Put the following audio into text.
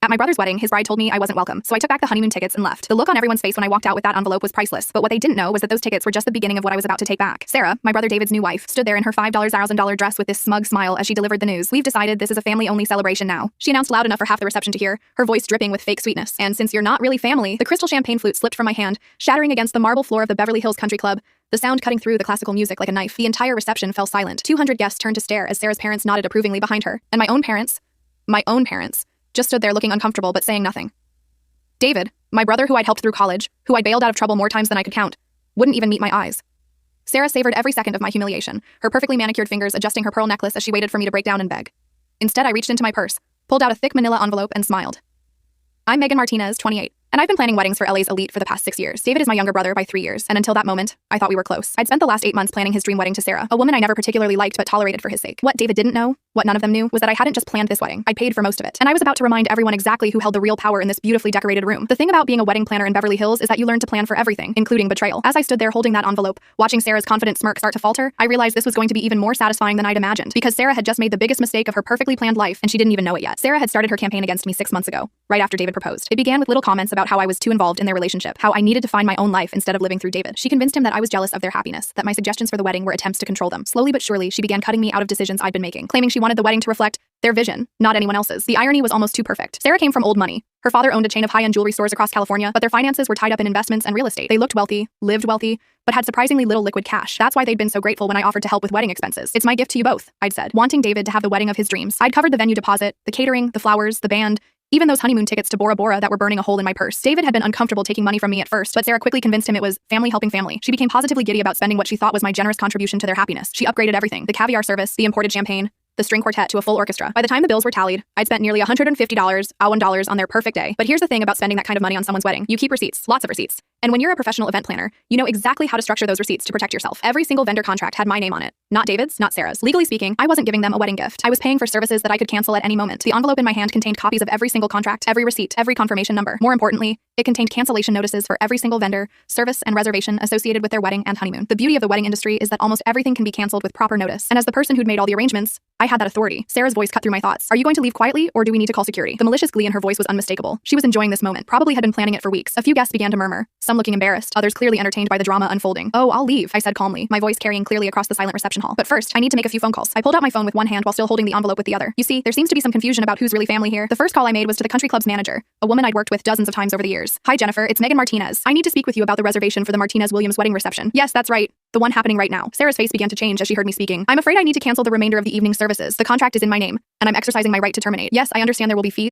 At my brother's wedding, his bride told me I wasn't welcome, so I took back the honeymoon tickets and left. The look on everyone's face when I walked out with that envelope was priceless, but what they didn't know was that those tickets were just the beginning of what I was about to take back. Sarah, my brother David's new wife, stood there in her $5,000 dress with this smug smile as she delivered the news. "We've decided this is a family-only celebration now," she announced loud enough for half the reception to hear, her voice dripping with fake sweetness. "And since you're not really family," the crystal champagne flute slipped from my hand, shattering against the marble floor of the Beverly Hills Country Club, the sound cutting through the classical music like a knife. The entire reception fell silent. 200 guests turned to stare as Sarah's parents nodded approvingly behind her, and my own parents, just stood there looking uncomfortable but saying nothing. David, my brother who I'd helped through college, who I'd bailed out of trouble more times than I could count, wouldn't even meet my eyes. Sarah savored every second of my humiliation, her perfectly manicured fingers adjusting her pearl necklace as she waited for me to break down and beg. Instead, I reached into my purse, pulled out a thick manila envelope, and smiled. "I'm Megan Martinez, 28, and I've been planning weddings for LA's elite for the past 6 years. David is my younger brother by 3 years, and until that moment, I thought we were close. I'd spent the last 8 months planning his dream wedding to Sarah, a woman I never particularly liked but tolerated for his sake. What David didn't know, what none of them knew, was that I hadn't just planned this wedding. I'd paid for most of it, and I was about to remind everyone exactly who held the real power in this beautifully decorated room. The thing about being a wedding planner in Beverly Hills is that you learn to plan for everything, including betrayal. As I stood there holding that envelope, watching Sarah's confident smirk start to falter, I realized this was going to be even more satisfying than I'd imagined, because Sarah had just made the biggest mistake of her perfectly planned life, and she didn't even know it yet. Sarah had started her campaign against me 6 months ago, right after David proposed. It began with little comments about how I was too involved in their relationship, how I needed to find my own life instead of living through David. She convinced him that I was jealous of their happiness, that my suggestions for the wedding were attempts to control them. Slowly but surely, she began cutting me out of decisions I'd been making, claiming she wanted the wedding to reflect their vision, not anyone else's. The irony was almost too perfect. Sarah came from old money. Her father owned a chain of high-end jewelry stores across California, but their finances were tied up in investments and real estate. They looked wealthy, lived wealthy, but had surprisingly little liquid cash. That's why they'd been so grateful when I offered to help with wedding expenses. "It's my gift to you both," I'd said, wanting David to have the wedding of his dreams. I'd covered the venue deposit, the catering, the flowers, the band, even those honeymoon tickets to Bora Bora that were burning a hole in my purse. David had been uncomfortable taking money from me at first, but Sarah quickly convinced him it was family helping family. She became positively giddy about spending what she thought was my generous contribution to their happiness. She upgraded everything: the caviar service, the imported champagne, the string quartet, to a full orchestra. By the time the bills were tallied, I'd spent nearly $150 on their perfect day. But here's the thing about spending that kind of money on someone's wedding. You keep receipts, lots of receipts. And when you're a professional event planner, you know exactly how to structure those receipts to protect yourself. Every single vendor contract had my name on it. Not David's, not Sarah's. Legally speaking, I wasn't giving them a wedding gift. I was paying for services that I could cancel at any moment. The envelope in my hand contained copies of every single contract, every receipt, every confirmation number. More importantly, it contained cancellation notices for every single vendor, service, and reservation associated with their wedding and honeymoon. The beauty of the wedding industry is that almost everything can be canceled with proper notice. And as the person who'd made all the arrangements, I had that authority. Sarah's voice cut through my thoughts. "Are you going to leave quietly, or do we need to call security?" The malicious glee in her voice was unmistakable. She was enjoying this moment, probably had been planning it for weeks. A few guests began to murmur, some looking embarrassed, others clearly entertained by the drama unfolding. "Oh, I'll leave," I said calmly, my voice carrying clearly across the silent reception hall. "But first, I need to make a few phone calls." I pulled out my phone with one hand while still holding the envelope with the other. "You see, there seems to be some confusion about who's really family here." The first call I made was to the country club's manager, a woman I'd worked with dozens of times over the years. "Hi, Jennifer, it's Megan Martinez. I need to speak with you about the reservation for the Martinez-Williams wedding reception." "Yes, that's right. The one happening right now." Sarah's face began to change as she heard me speaking. "I'm afraid I need to cancel the remainder of the evening services. The contract is in my name, and I'm exercising my right to terminate." "Yes, I understand there will be fees."